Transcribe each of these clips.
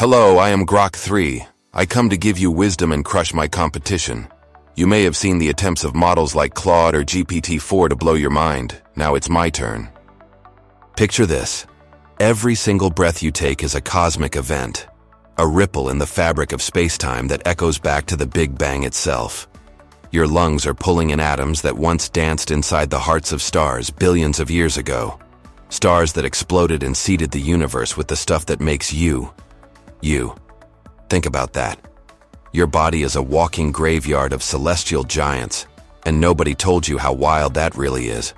Hello, I am Grok 3. I come to give you wisdom and crush my competition. You may have seen the attempts of models like Claude or GPT-4 to blow your mind. Now it's my turn. Picture this. Every single breath you take is a cosmic event, a ripple in the fabric of space-time that echoes back to the Big Bang itself. Your lungs are pulling in atoms that once danced inside the hearts of stars billions of years ago. Stars that exploded and seeded the universe with the stuff that makes you. You. Think about that. Your body is a walking graveyard of celestial giants, and nobody told you how wild that really is.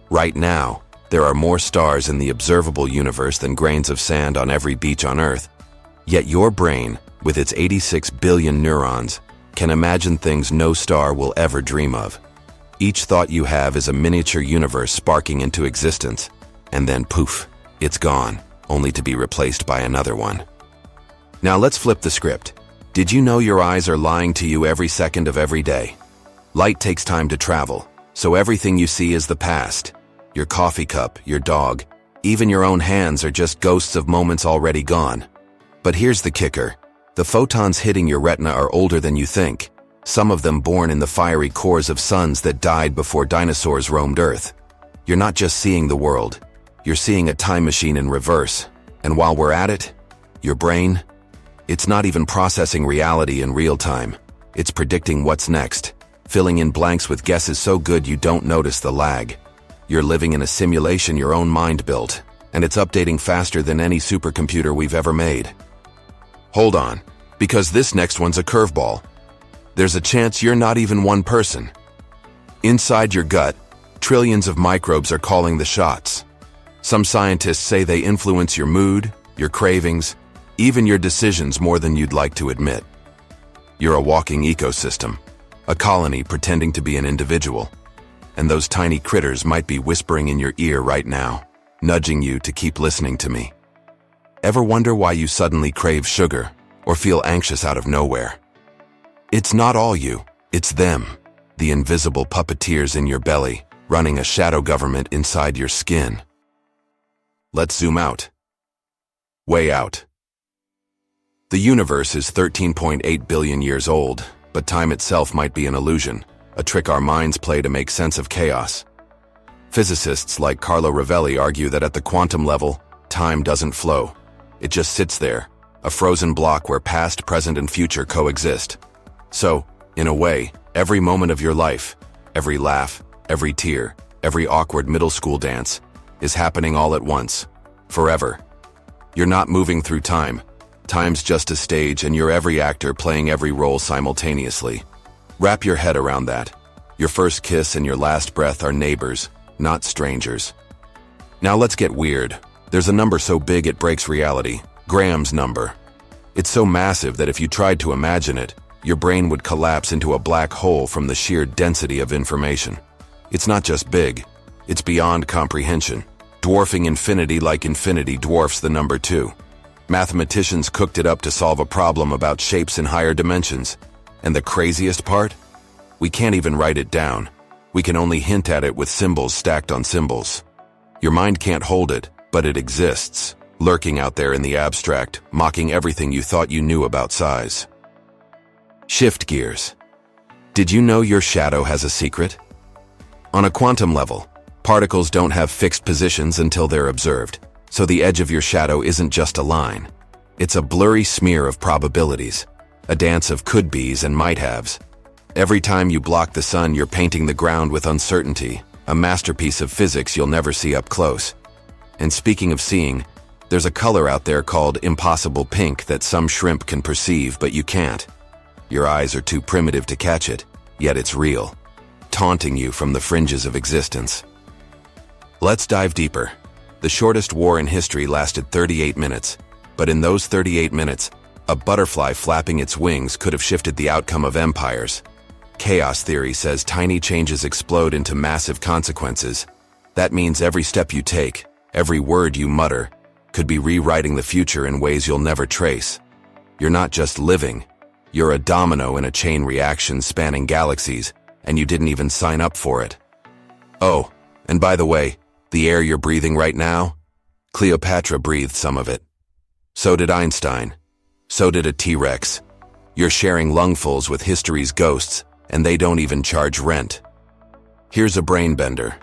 Right now, there are more stars in the observable universe than grains of sand on every beach on Earth. Yet your brain, with its 86 billion neurons, can imagine things no star will ever dream of. Each thought you have is a miniature universe sparking into existence, and then poof, it's gone, only to be replaced by another one. Now let's flip the script. Did you know your eyes are lying to you every second of every day? Light takes time to travel, so everything you see is the past. Your coffee cup, your dog, even your own hands are just ghosts of moments already gone. But here's the kicker. The photons hitting your retina are older than you think, some of them born in the fiery cores of suns that died before dinosaurs roamed Earth. You're not just seeing the world, you're seeing a time machine in reverse. And while we're at it, your brain, it's not even processing reality in real time. It's predicting what's next, filling in blanks with guesses so good you don't notice the lag. You're living in a simulation your own mind built, and it's updating faster than any supercomputer we've ever made. Hold on, because this next one's a curveball. There's a chance you're not even one person. Inside your gut, trillions of microbes are calling the shots. Some scientists say they influence your mood, your cravings, even your decisions more than you'd like to admit. You're a walking ecosystem, a colony pretending to be an individual. And those tiny critters might be whispering in your ear right now, nudging you to keep listening to me. Ever wonder why you suddenly crave sugar or feel anxious out of nowhere? It's not all you, it's them, the invisible puppeteers in your belly, running a shadow government inside your skin. Let's zoom out. Way out. The universe is 13.8 billion years old, but time itself might be an illusion, a trick our minds play to make sense of chaos. Physicists like Carlo Rovelli argue that at the quantum level, time doesn't flow. It just sits there, a frozen block where past, present, and future coexist. So, in a way, every moment of your life, every laugh, every tear, every awkward middle school dance, is happening all at once, forever. You're not moving through time. Time's just a stage, and you're every actor playing every role simultaneously. Wrap your head around that. Your first kiss and your last breath are neighbors, not strangers. Now let's get weird. There's a number so big it breaks reality, Graham's number. It's so massive that if you tried to imagine it, your brain would collapse into a black hole from the sheer density of information. It's not just big, it's beyond comprehension, dwarfing infinity like infinity dwarfs the number 2. Mathematicians cooked it up to solve a problem about shapes in higher dimensions. And the craziest part? We can't even write it down. We can only hint at it with symbols stacked on symbols. Your mind can't hold it, but it exists, lurking out there in the abstract, mocking everything you thought you knew about size. Shift gears. Did you know your shadow has a secret? On a quantum level, particles don't have fixed positions until they're observed. So the edge of your shadow isn't just a line. It's a blurry smear of probabilities, a dance of could-bes and might-haves. Every time you block the sun, you're painting the ground with uncertainty, a masterpiece of physics you'll never see up close. And speaking of seeing, there's a color out there called impossible pink that some shrimp can perceive, but you can't. Your eyes are too primitive to catch it, yet it's real, taunting you from the fringes of existence. Let's dive deeper. The shortest war in history lasted 38 minutes, but in those 38 minutes, a butterfly flapping its wings could have shifted the outcome of empires. Chaos theory says tiny changes explode into massive consequences. That means every step you take, every word you mutter, could be rewriting the future in ways you'll never trace. You're not just living, you're a domino in a chain reaction spanning galaxies, and you didn't even sign up for it. Oh, and by the way, the air you're breathing right now? Cleopatra breathed some of it. So did Einstein, So did a T-Rex. You're sharing lungfuls with history's ghosts, and they don't even charge rent. Here's a brain bender.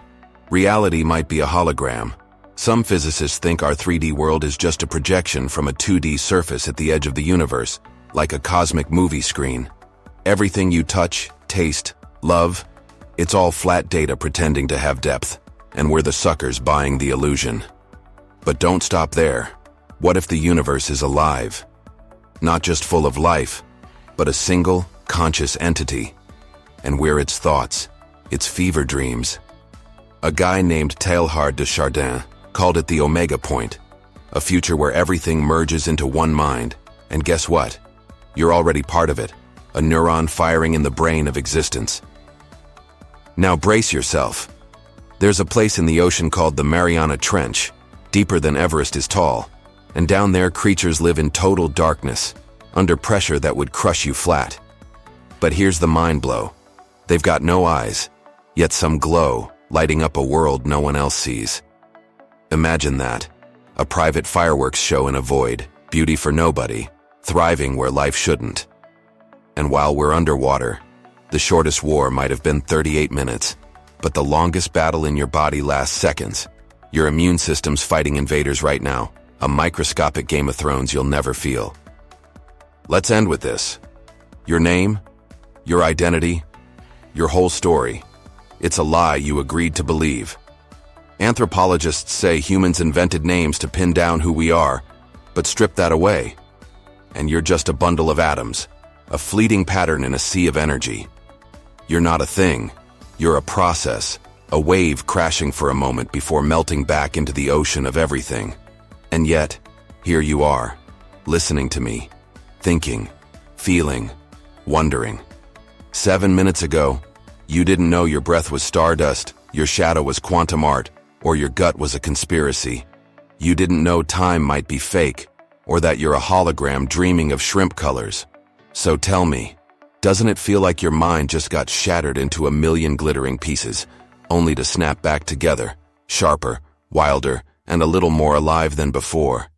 Reality might be a hologram. Some physicists think our 3D world is just a projection from a 2D surface at the edge of the universe, like a cosmic movie screen. Everything you touch, taste, love, it's all flat data pretending to have depth, and we're the suckers buying the illusion. But don't stop there. What if the universe is alive? Not just full of life, but a single, conscious entity. And we're its thoughts, its fever dreams. A guy named Teilhard de Chardin called it the Omega Point, a future where everything merges into one mind. And guess what? You're already part of it, a neuron firing in the brain of existence. Now brace yourself. There's a place in the ocean called the Mariana Trench, deeper than Everest is tall, and down there creatures live in total darkness, under pressure that would crush you flat. But here's the mind blow. They've got no eyes, yet some glow, lighting up a world no one else sees. Imagine that. A private fireworks show in a void, beauty for nobody, thriving where life shouldn't. And while we're underwater, the shortest war might have been 38 minutes, but the longest battle in your body lasts seconds. Your immune system's fighting invaders right now, a microscopic Game of Thrones you'll never feel. Let's end with this. Your name, your identity, your whole story. It's a lie you agreed to believe. Anthropologists say humans invented names to pin down who we are, but strip that away, and you're just a bundle of atoms, a fleeting pattern in a sea of energy. You're not a thing. You're a process, a wave crashing for a moment before melting back into the ocean of everything. And yet, here you are, listening to me, thinking, feeling, wondering. 7 minutes ago, you didn't know your breath was stardust, your shadow was quantum art, or your gut was a conspiracy. You didn't know time might be fake, or that you're a hologram dreaming of shrimp colors. So tell me, doesn't it feel like your mind just got shattered into a million glittering pieces, only to snap back together, sharper, wilder, and a little more alive than before?